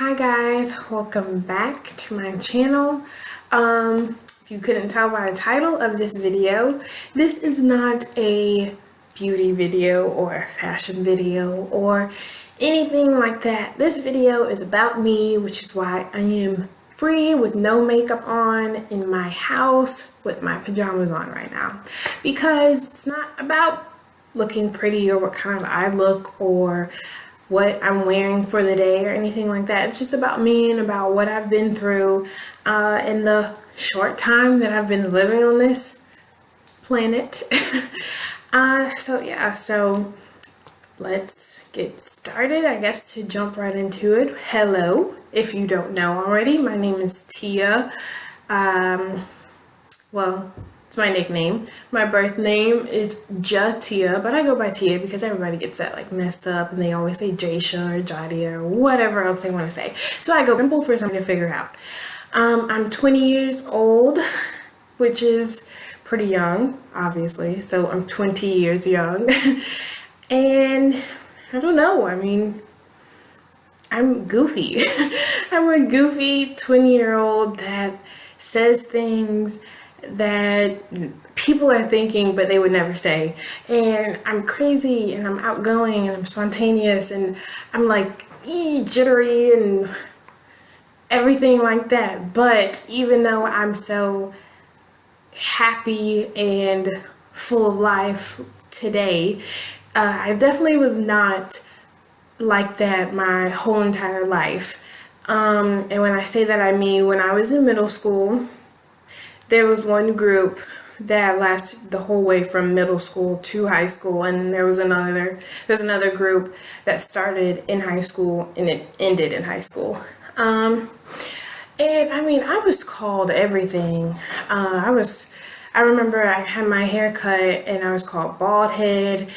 Hi guys, welcome back to my channel. If you couldn't tell by the title of this video, this is not a beauty video or a fashion video or anything like that. This video is about me, which is why I am free with no makeup on in my house with my pajamas on right now, because it's not about looking pretty or what kind of eye look or what I'm wearing for the day or anything like that. It's just about me and about what I've been through in the short time that I've been living on this planet. So let's get started. I guess to jump right into it. Hello, if you don't know already, my name is Tia. Well, it's my nickname. My birth name is Jatia, but I go by Tia because everybody gets that like messed up and they always say Jasha or Jadia or whatever else they want to say. So I go simple for something to figure out. I'm 20 years old, which is pretty young, obviously. So I'm 20 years young. And I don't know, I mean, I'm goofy. I'm a goofy 20-year-old that says things that people are thinking but they would never say, and I'm crazy and I'm outgoing and I'm spontaneous and I'm like jittery and everything like that. But even though I'm so happy and full of life today, I definitely was not like that my whole entire life. And when I say that, I mean when I was in middle school, there was one group that lasted the whole way from middle school to high school, and then there's another group that started in high school and it ended in high school. And I mean, I was called everything. I remember I had my hair cut and I was called bald head.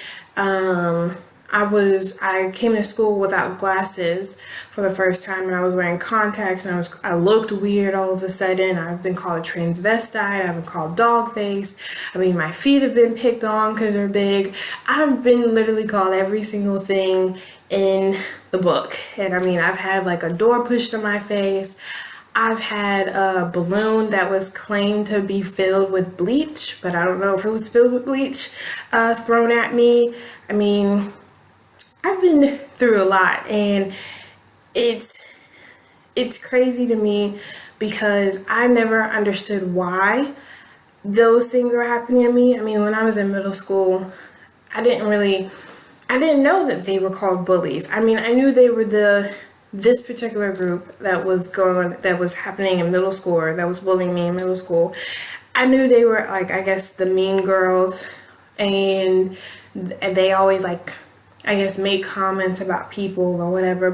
I came to school without glasses for the first time, and I was wearing contacts, and I looked weird all of a sudden. I've been called a transvestite. I've been called dog face. I mean, my feet have been picked on because they're big. I've been literally called every single thing in the book. And I mean, I've had like a door pushed in my face. I've had a balloon that was claimed to be filled with bleach, but I don't know if it was filled with bleach, thrown at me. I mean, I've been through a lot, and it's crazy to me because I never understood why those things were happening to me. I mean, when I was in middle school, I didn't know that they were called bullies. I mean, I knew they were this particular group that was happening in middle school, or that was bullying me in middle school. I knew they were like, I guess, the mean girls, and they always like, I guess, make comments about people or whatever,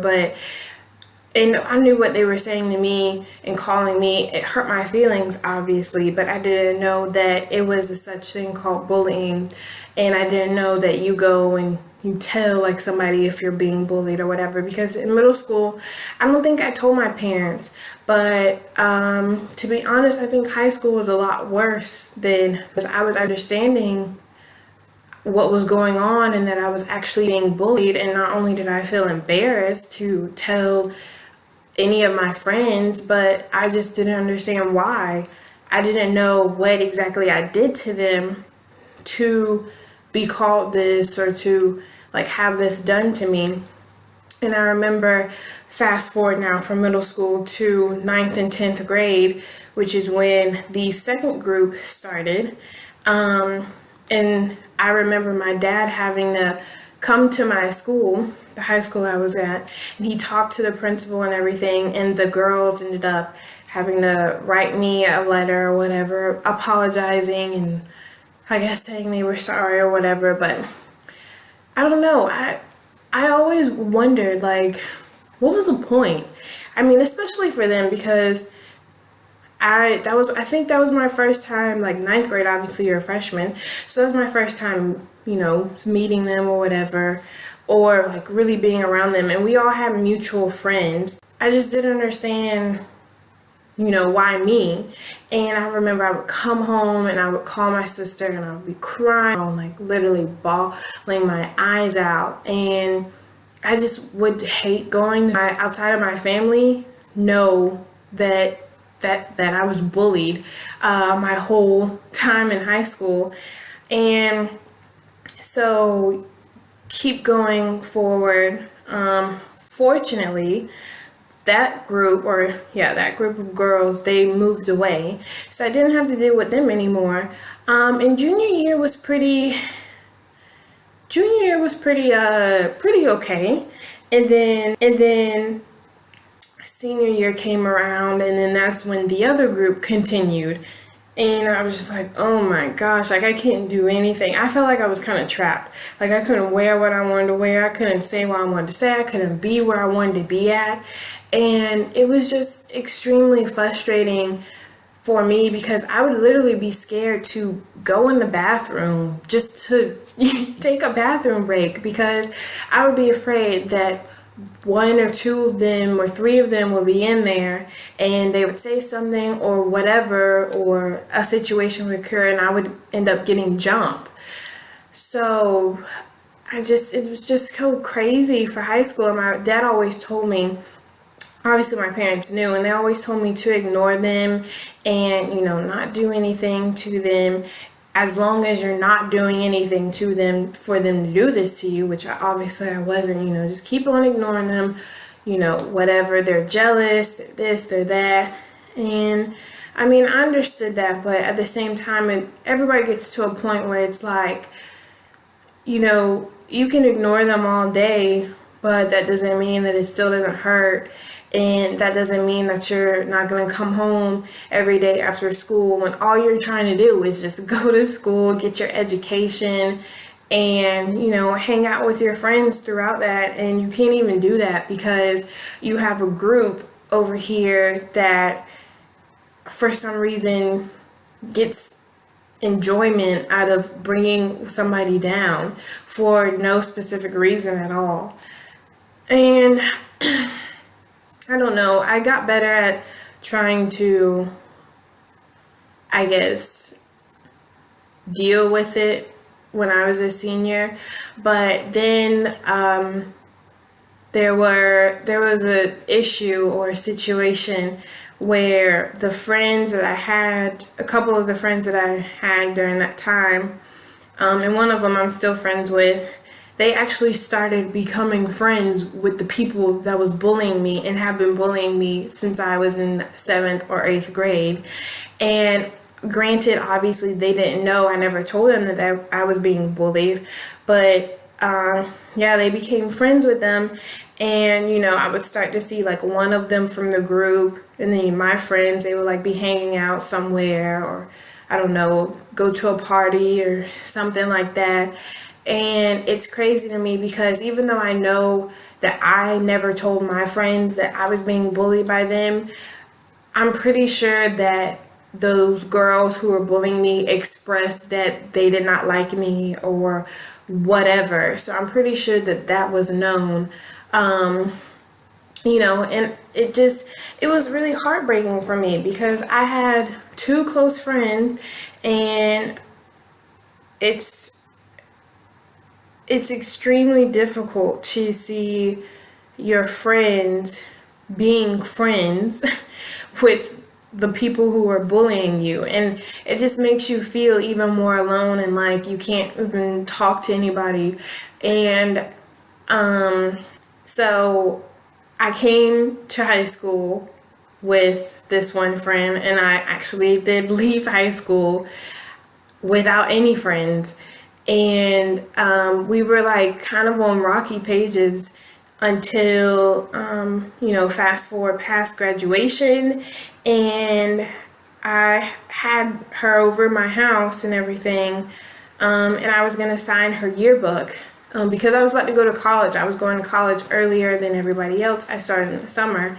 and I knew what they were saying to me and calling me. It hurt my feelings, obviously, but I didn't know that it was a such thing called bullying, and I didn't know that you go and you tell like somebody if you're being bullied or whatever, because in middle school, I don't think I told my parents, but to be honest, I think high school was a lot worse because I was understanding what was going on and that I was actually being bullied. And not only did I feel embarrassed to tell any of my friends, but I just didn't understand why. I didn't know what exactly I did to them to be called this or to like have this done to me. And I remember, fast forward now from middle school to 9th and 10th grade, which is when the second group started. And I remember my dad having to come to my school, the high school I was at, and he talked to the principal and everything, and the girls ended up having to write me a letter or whatever, apologizing and I guess saying they were sorry or whatever. But I don't know, I always wondered, like, what was the point? I mean, especially for them, because I think that was my first time, like 9th grade, obviously you're a freshman, so that was my first time, meeting them or whatever, or like really being around them, and we all had mutual friends. I just didn't understand, why me? And I remember I would come home and I would call my sister and I would be crying, like literally bawling my eyes out, and I just would hate going. Outside of my family know that I was bullied my whole time in high school. And so keep going forward. Fortunately, that group, that group of girls, they moved away, so I didn't have to deal with them anymore. And junior year was pretty okay. And then senior year came around, and then that's when the other group continued. And I was just like, oh my gosh, like I couldn't do anything. I felt like I was kind of trapped. Like I couldn't wear what I wanted to wear. I couldn't say what I wanted to say. I couldn't be where I wanted to be at. And it was just extremely frustrating for me because I would literally be scared to go in the bathroom just to take a bathroom break, because I would be afraid that one or two of them or three of them would be in there and they would say something or whatever, or a situation would occur and I would end up getting jumped. So it was just so crazy for high school. And my dad always told me, obviously my parents knew, and they always told me to ignore them and, not do anything to them, as long as you're not doing anything to them for them to do this to you, which I wasn't. Just keep on ignoring them, whatever. They're jealous, they're this, they're that. And I mean, I understood that, but at the same time, everybody gets to a point where it's like, you can ignore them all day, but that doesn't mean that it still doesn't hurt. And that doesn't mean that you're not going to come home every day after school when all you're trying to do is just go to school, get your education, and, hang out with your friends throughout that. And you can't even do that because you have a group over here that for some reason gets enjoyment out of bringing somebody down for no specific reason at all. And I don't know, I got better at trying to, I guess, deal with it when I was a senior. But then there was an issue or a situation where the friends that I had, a couple of the friends that I had during that time, and one of them I'm still friends with, they actually started becoming friends with the people that was bullying me and have been bullying me since I was in 7th or 8th grade. And granted, obviously they didn't know. I never told them that I was being bullied. But they became friends with them. And, I would start to see like one of them from the group, and then my friends, they would like be hanging out somewhere, or I don't know, go to a party or something like that. And it's crazy to me because even though I know that I never told my friends that I was being bullied by them, I'm pretty sure that those girls who were bullying me expressed that they did not like me or whatever. So I'm pretty sure that that was known. And it was really heartbreaking for me because I had two close friends, and it's extremely difficult to see your friends being friends with the people who are bullying you, and it just makes you feel even more alone and like you can't even talk to anybody. And so I came to high school with this one friend, and I actually did leave high school without any friends. And we were like kind of on rocky pages until, fast forward past graduation, and I had her over my house and everything, and I was going to sign her yearbook because I was about to go to college. I was going to college earlier than everybody else. I started in the summer,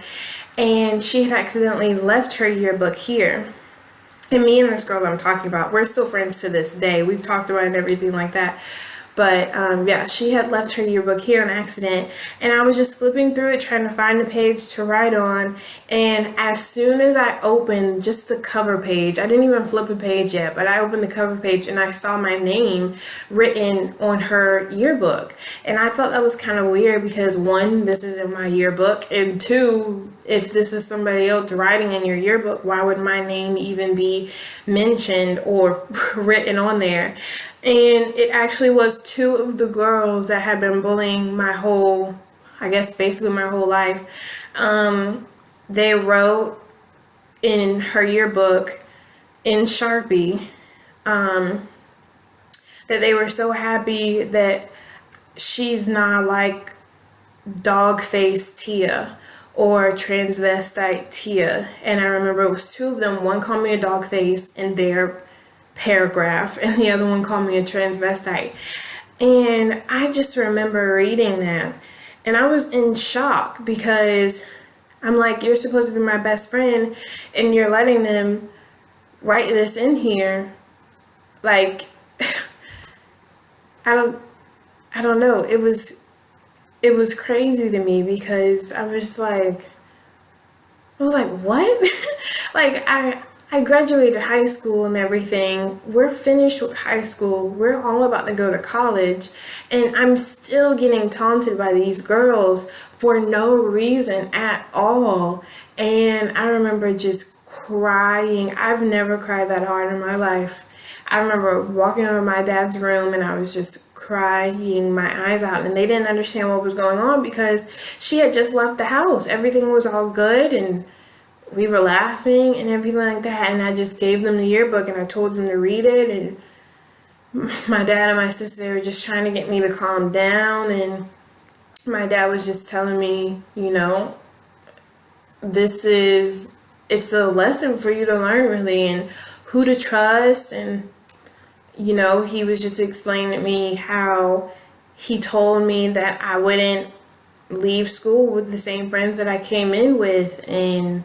and she had accidentally left her yearbook here. And me and this girl that I'm talking about, we're still friends to this day. We've talked about it and everything like that. But yeah, she had left her yearbook here on accident, and I was just flipping through it trying to find a page to write on. And as soon as I opened just the cover page, I didn't even flip a page yet, but I opened the cover page and I saw my name written on her yearbook. And I thought that was kind of weird because, one, this isn't my yearbook, and two, if this is somebody else writing in your yearbook, why would my name even be mentioned or written on there? And it actually was two of the girls that had been bullying my whole, I guess basically my whole life. They wrote in her yearbook in Sharpie that they were so happy that she's not like dog-faced Tia or transvestite Tia. And I remember it was two of them. One called me a dog face in their paragraph, and the other one called me a transvestite. And I just remember reading that, and I was in shock because I'm like, you're supposed to be my best friend, and you're letting them write this in here. Like, I don't know. It was crazy to me because I was like, what? Like, I graduated high school and everything. We're finished with high school. We're all about to go to college. And I'm still getting taunted by these girls for no reason at all. And I remember just crying. I've never cried that hard in my life. I remember walking over my dad's room and I was just crying my eyes out. And they didn't understand what was going on because she had just left the house. Everything was all good and we were laughing and everything like that, and I just gave them the yearbook and I told them to read it, and my dad and my sister were just trying to get me to calm down, and my dad was just telling me, it's a lesson for you to learn really, and who to trust, and he was just explaining to me how he told me that I wouldn't leave school with the same friends that I came in with, and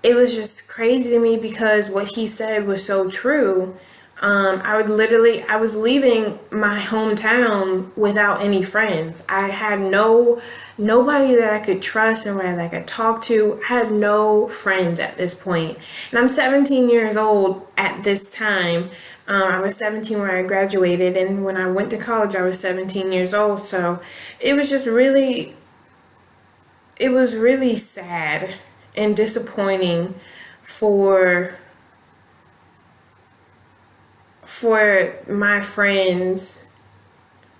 it was just crazy to me because what he said was so true. I was leaving my hometown without any friends. I had nobody that I could trust, nobody that I could talk to. I had no friends at this point. And I'm 17 years old at this time. I was 17 when I graduated, and when I went to college, I was 17 years old. So it was really sad and disappointing for my friends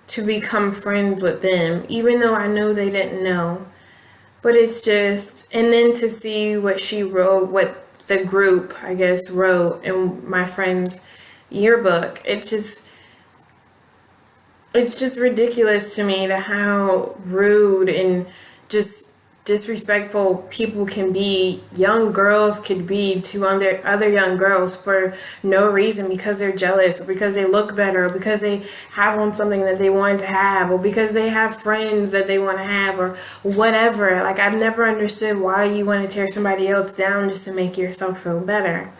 to become friends with them, even though I know they didn't know. But it's just, and then to see what she wrote, what the group, I guess, wrote in my friend's yearbook, it's just ridiculous to me to how rude and just disrespectful people can be, young girls could be to other young girls for no reason, because they're jealous, or because they look better, or because they have on something that they wanted to have, or because they have friends that they want to have, or whatever. Like, I've never understood why you want to tear somebody else down just to make yourself feel better.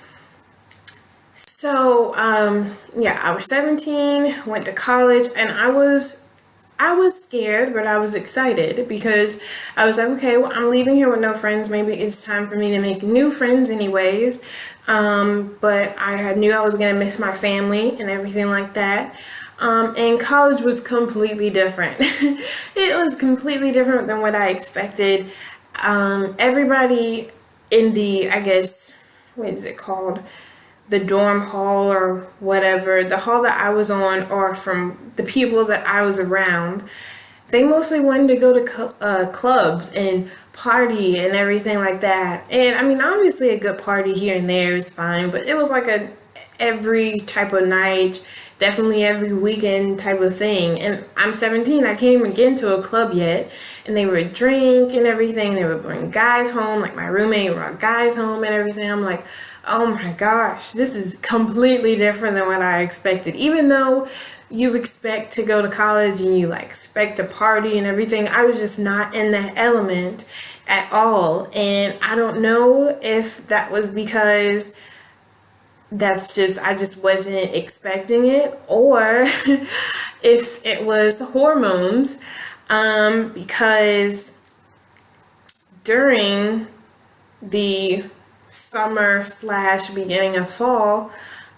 So yeah, I was 17, went to college, and I was scared, but I was excited because I was like, okay, well, I'm leaving here with no friends. Maybe it's time for me to make new friends anyways. But I knew I was going to miss my family and everything like that. And college was completely different. It was completely different than what I expected. Everybody in the, I guess, what is it called? The dorm hall or whatever, the hall that I was on, or from the people that I was around, they mostly wanted to go to clubs and party and everything like that. And I mean, obviously a good party here and there is fine, but it was like a every type of night, definitely every weekend type of thing. And I'm 17, I can't even get into a club yet, and they would drink and everything. They would bring guys home, like my roommate brought guys home and everything. I'm like, oh my gosh, this is completely different than what I expected. Even though you expect to go to college and you like expect to party and everything, I was just not in that element at all. And I don't know if that was because I just wasn't expecting it, or if it was hormones, because during the summer slash beginning of fall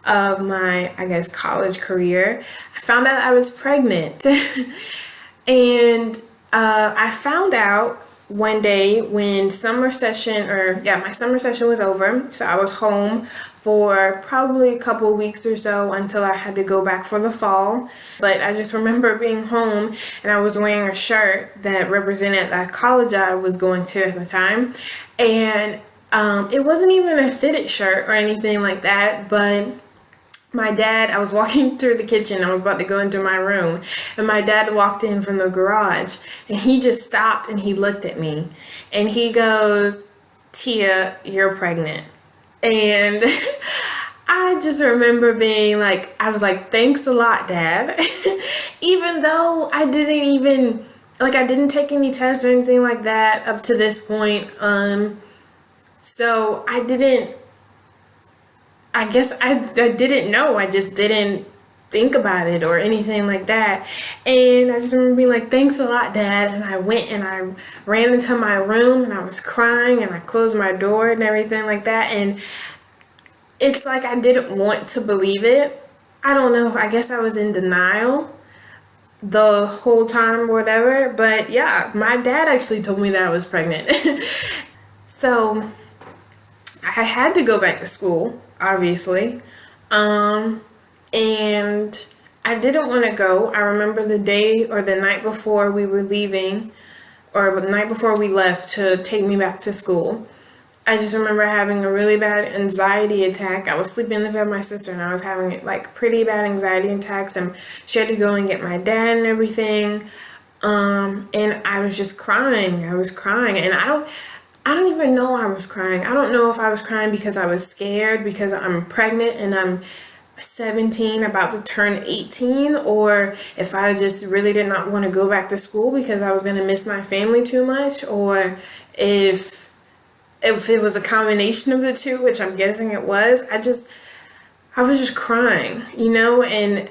of my, I guess, college career, I found out I was pregnant. And I found out one day when summer session, my summer session was over. So I was home for probably a couple of weeks or so until I had to go back for the fall. But I just remember being home and I was wearing a shirt that represented that college I was going to at the time. And it wasn't even a fitted shirt or anything like that, but my dad, I was walking through the kitchen, I was about to go into my room, and my dad walked in from the garage, and he just stopped and he looked at me, and he goes, "Tia, you're pregnant." And I just remember being like, I was like, "Thanks a lot, Dad." Even though I didn't take any tests or anything like that up to this point. So I guess I didn't know. I just didn't think about it or anything like that. And I just remember being like, "Thanks a lot, Dad." And I went and I ran into my room and I was crying and I closed my door and everything like that. And it's like I didn't want to believe it. I don't know. I guess I was in denial the whole time or whatever. But yeah, my dad actually told me that I was pregnant. So I had to go back to school, obviously. And I didn't want to go. I remember the day or the night before we were leaving, or the night before we left to take me back to school. I just remember having a really bad anxiety attack. I was sleeping in the bed with my sister and I was having like pretty bad anxiety attacks, and she had to go and get my dad and everything. And I was just crying. I was crying, and I don't even know I was crying. I don't know if I was crying because I was scared because I'm pregnant and I'm 17, about to turn 18, or if I just really did not want to go back to school because I was going to miss my family too much, or if it was a combination of the two, which I'm guessing it was. I was just crying, and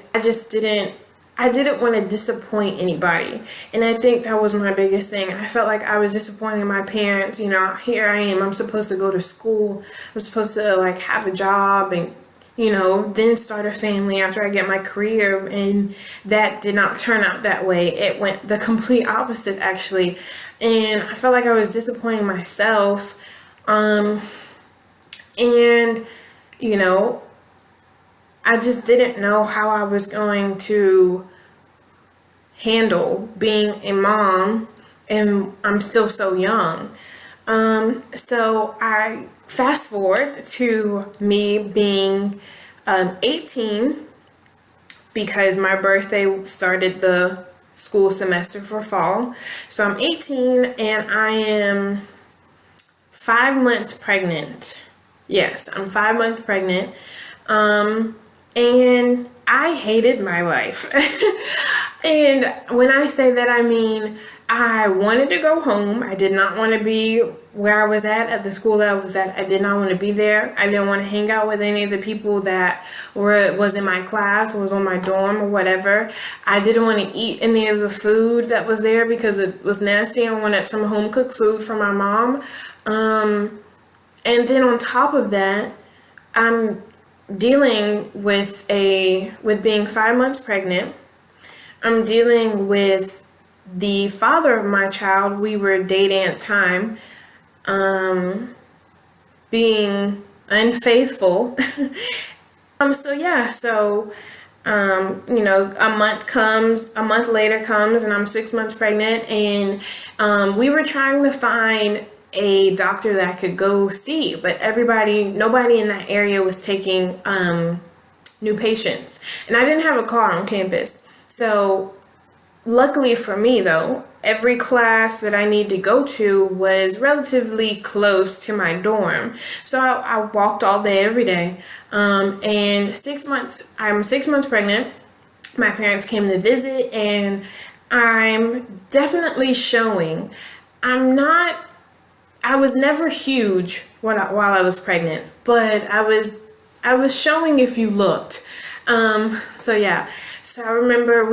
I didn't want to disappoint anybody. And I think that was my biggest thing. I felt like I was disappointing my parents. Here I am. I'm supposed to go to school. I'm supposed to have a job and, then start a family after I get my career. And that did not turn out that way. It went the complete opposite, actually. And I felt like I was disappointing myself. And, I just didn't know how I was going to handle being a mom, and I'm still so young. So I fast forward to me being 18, because my birthday started the school semester for fall. So I'm 18 and I am 5 months pregnant. Yes, I'm 5 months pregnant. And I hated my life. And when I say that, I mean, I wanted to go home. I did not want to be where I was at the school that I was at. I did not want to be there. I didn't want to hang out with any of the people that was in my class or was on my dorm or whatever. I didn't want to eat any of the food that was there because it was nasty. I wanted some home cooked food from my mom. And then on top of that, I'm dealing with being 5 months pregnant. I'm dealing with the father of my child. We were dating at the time, being unfaithful. A month later comes and I'm 6 months pregnant, and we were trying to find a doctor that I could go see, but nobody in that area was taking new patients, and I didn't have a car on campus. So luckily for me though, every class that I need to go to was relatively close to my dorm, so I walked all day every day. And I'm 6 months pregnant. My parents came to visit, and I'm definitely showing. I was never huge while I was pregnant, but I was showing if you looked. So I remember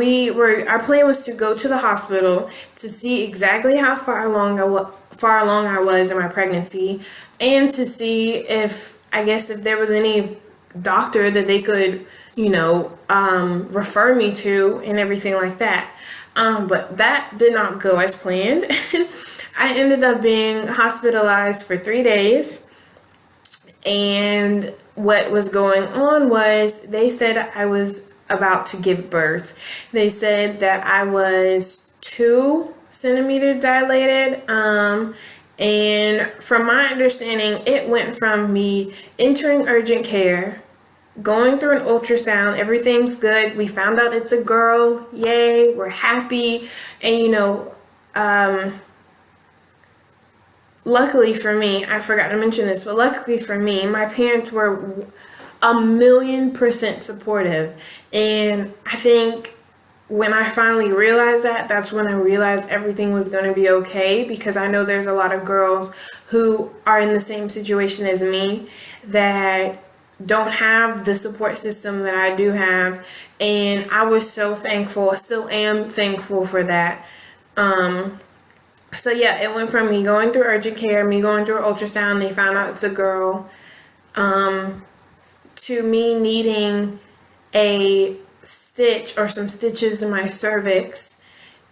our plan was to go to the hospital to see exactly how far along I was in my pregnancy, and to see if there was any doctor that they could, refer me to and everything like that. But that did not go as planned. I ended up being hospitalized for 3 days. And what was going on was they said I was about to give birth. They said that I was 2 centimeters dilated. And from my understanding, it went from me entering urgent care, going through an ultrasound, everything's good. We found out it's a girl. Yay, we're happy. And luckily for me, I forgot to mention this, but luckily for me, my parents were 1,000,000% supportive. And I think when I finally realized that, that's when I realized everything was going to be okay, because I know there's a lot of girls who are in the same situation as me that don't have the support system that I do have. And I was so thankful, I still am thankful for that. So yeah, it went from me going through urgent care, me going through ultrasound, they found out it's a girl, to me needing a stitch or some stitches in my cervix,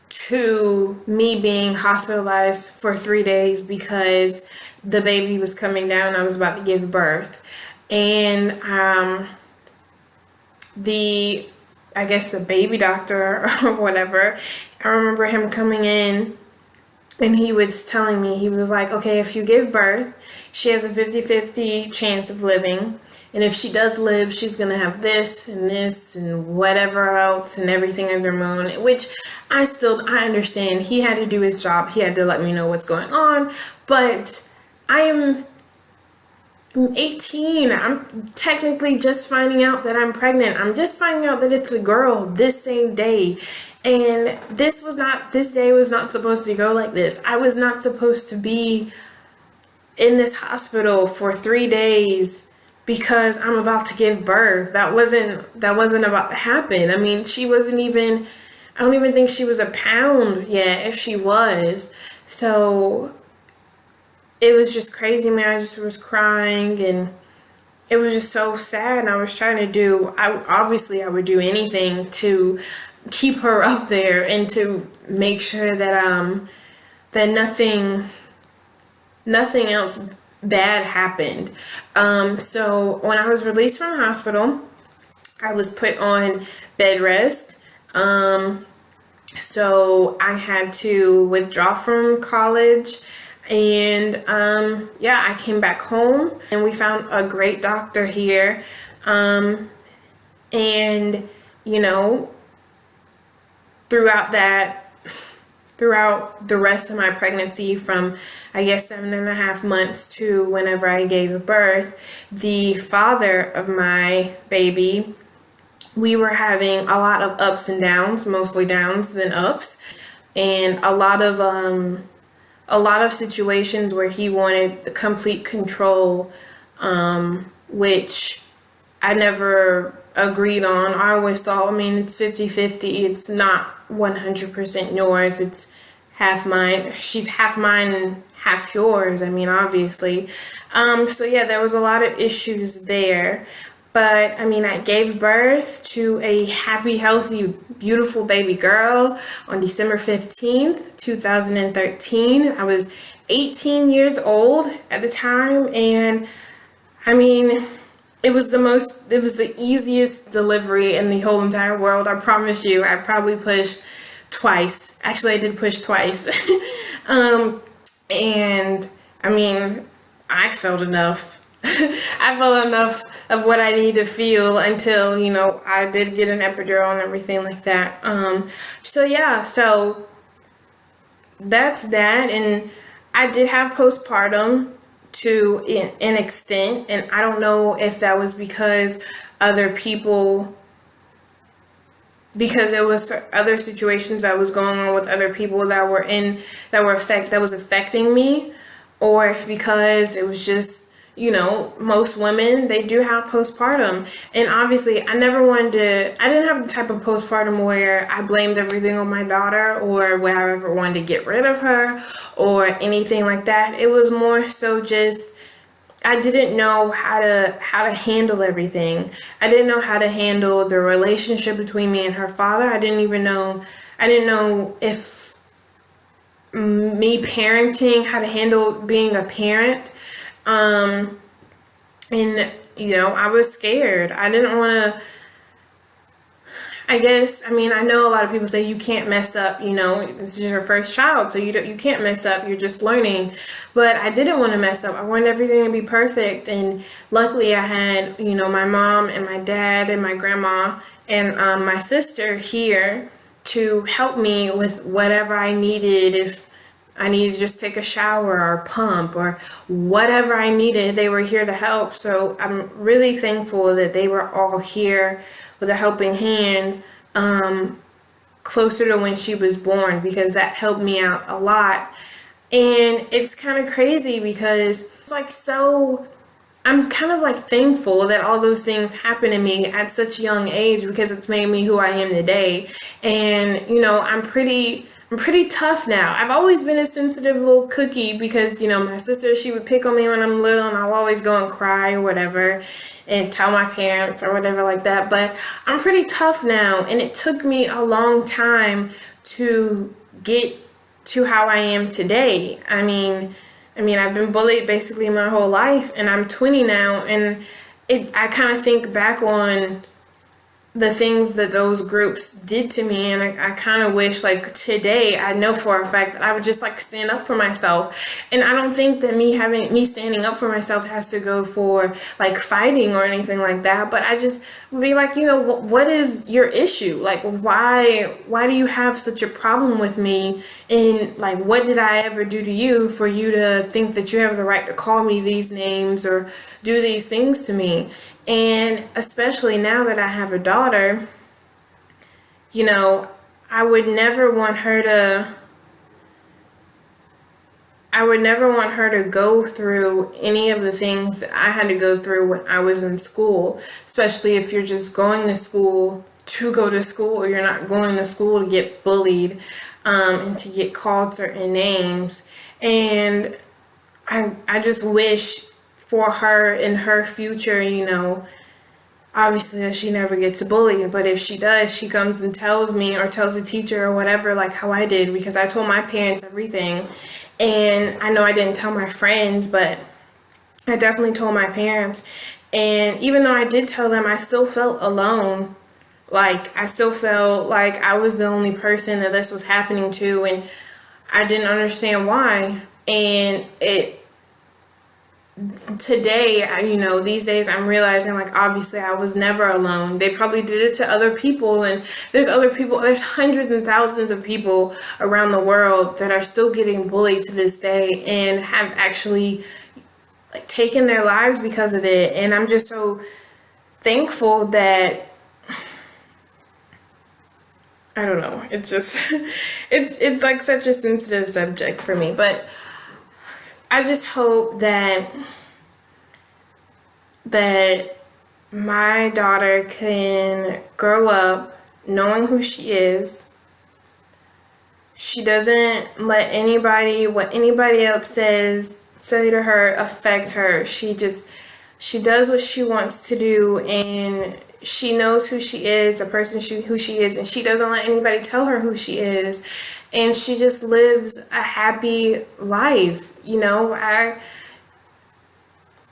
to me being hospitalized for 3 days because the baby was coming down. I was about to give birth. And the baby doctor or whatever, I remember him coming in. And he was telling me, he was like, okay, if you give birth, she has a 50-50 chance of living. And if she does live, she's going to have this and whatever else and everything under the moon, which I understand. He had to do his job. He had to let me know what's going on. But I am 18. I'm technically just finding out that I'm pregnant. I'm just finding out that it's a girl this same day. And this day was not supposed to go like this. I was not supposed to be in this hospital for 3 days because I'm about to give birth. That wasn't about to happen. I mean, I don't even think she was a pound yet, if she was. So it was just crazy, man. I just was crying, and it was just so sad. And I was trying to I would do anything to keep her up there and to make sure that that nothing else bad happened. So when I was released from the hospital, I was put on bed rest. So I had to withdraw from college. And I came back home, and we found a great doctor here. And throughout the rest of my pregnancy, from 7.5 months to whenever I gave birth, the father of my baby, we were having a lot of ups and downs, mostly downs than ups, and a lot of situations where he wanted the complete control, which I never agreed on. I always thought, it's 50-50. It's not 100% yours. It's half mine. She's half mine and half yours. Obviously. So yeah, there was a lot of issues there. But I gave birth to a happy, healthy, beautiful baby girl on December 15th, 2013. I was 18 years old at the time, and it was the easiest delivery in the whole entire world. I promise you. I probably pushed twice. Actually, I did push twice. And I felt enough. I felt enough of what I need to feel until, I did get an epidural and everything like that. So that's that. And I did have postpartum to an extent, and I don't know if that was because it was other situations that was going on with other people that was affecting me, or if because it was just most women, they do have postpartum. And obviously, I didn't have the type of postpartum where I blamed everything on my daughter or where I ever wanted to get rid of her or anything like that. It was more so just I didn't know how to handle everything. I didn't know how to handle the relationship between me and her father. I didn't know if me parenting, how to handle being a parent. And I was scared. I didn't want to, I know a lot of people say you can't mess up, this is your first child, so you can't mess up, you're just learning. But I didn't want to mess up. I wanted everything to be perfect. And luckily I had, my mom and my dad and my grandma and my sister here to help me with whatever I needed. If I needed to just take a shower or pump or whatever I needed, they were here to help. So I'm really thankful that they were all here with a helping hand, closer to when she was born, because that helped me out a lot. And it's kind of crazy because I'm kind of thankful that all those things happened to me at such a young age, because it's made me who I am today. And I'm pretty tough now. I've always been a sensitive little cookie because my sister, she would pick on me when I'm little and I'll always go and cry or whatever and tell my parents or whatever like that. But I'm pretty tough now, and it took me a long time to get to how I am today. I've been bullied basically my whole life, and I'm 20 now, and I kind of think back on the things that those groups did to me, and I kind of wish today I know for a fact that I would just stand up for myself. And I don't think that me standing up for myself has to go for fighting or anything like that, but I just would be what is your issue? Why do you have such a problem with me? And what did I ever do to you for you to think that you have the right to call me these names or do these things to me? And especially now that I have a daughter, I would never want her to go through any of the things that I had to go through when I was in school, especially if you're just going to school to go to school, or you're not going to school to get bullied, and to get called certain names. And I just wish for her in her future, obviously that she never gets bullied, but if she does, she comes and tells me or tells a teacher or whatever, how I did, because I told my parents everything. And I know I didn't tell my friends, but I definitely told my parents. And even though I did tell them, I still felt alone. I still felt like I was the only person that this was happening to, and I didn't understand why. And today, these days I'm realizing obviously I was never alone. They probably did it to other people, and there's hundreds and thousands of people around the world that are still getting bullied to this day and have actually taken their lives because of it. And I'm just so thankful that, I don't know, it's just it's such a sensitive subject for me, but I just hope that my daughter can grow up knowing who she is. She doesn't let what anybody else say to her affect her. She does what she wants to do, and she knows who she is, who she is, and she doesn't let anybody tell her who she is. And she just lives a happy life.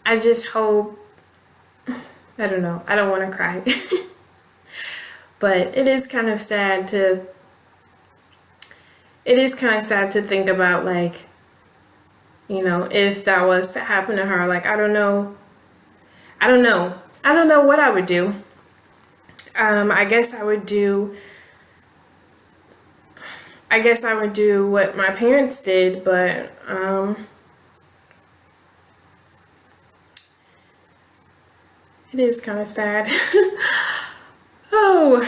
I just hope, I don't know, I don't want to cry. But it is kind of sad to think about, if that was to happen to her. I don't know what I would do. I guess I would do what my parents did, but it is kind of sad. Oh.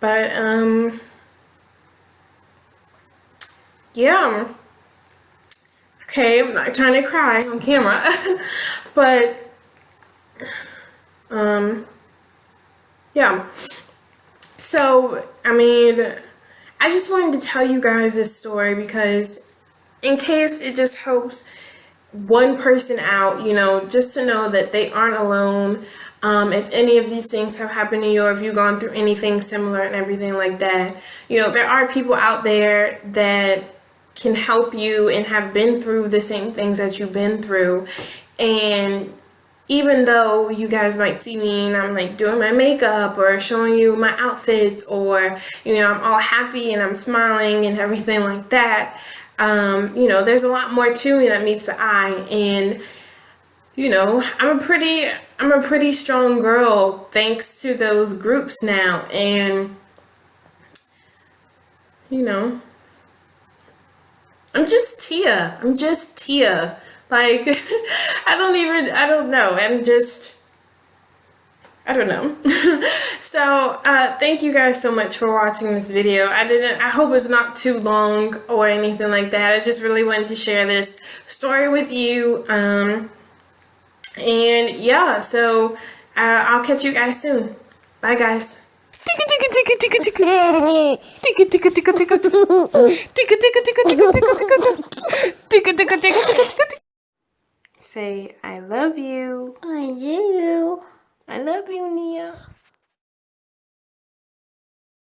But yeah. Okay, I'm not trying to cry on camera. But, yeah. So, I mean, I just wanted to tell you guys this story because in case it just helps one person out, you know, just to know that they aren't alone. If any of these things have happened to you, or if you've gone through anything similar and everything like that, you know, there are people out there that can help you and have been through the same things that you've been through. And even though you guys might see me and I'm like doing my makeup or showing you my outfits, or, you know, I'm all happy and I'm smiling and everything like that, you know, there's a lot more to me that meets the eye. And, you know, I'm a pretty strong girl thanks to those groups now. And, you know, I'm just Tia. I'm just Tia. Like, I don't know. I don't know. So, thank you guys so much for watching this video. I hope it's not too long or anything like that. I just really wanted to share this story with you. And yeah, so I'll catch you guys soon. Bye, guys. Say, I love you. I do. I love you, Nia.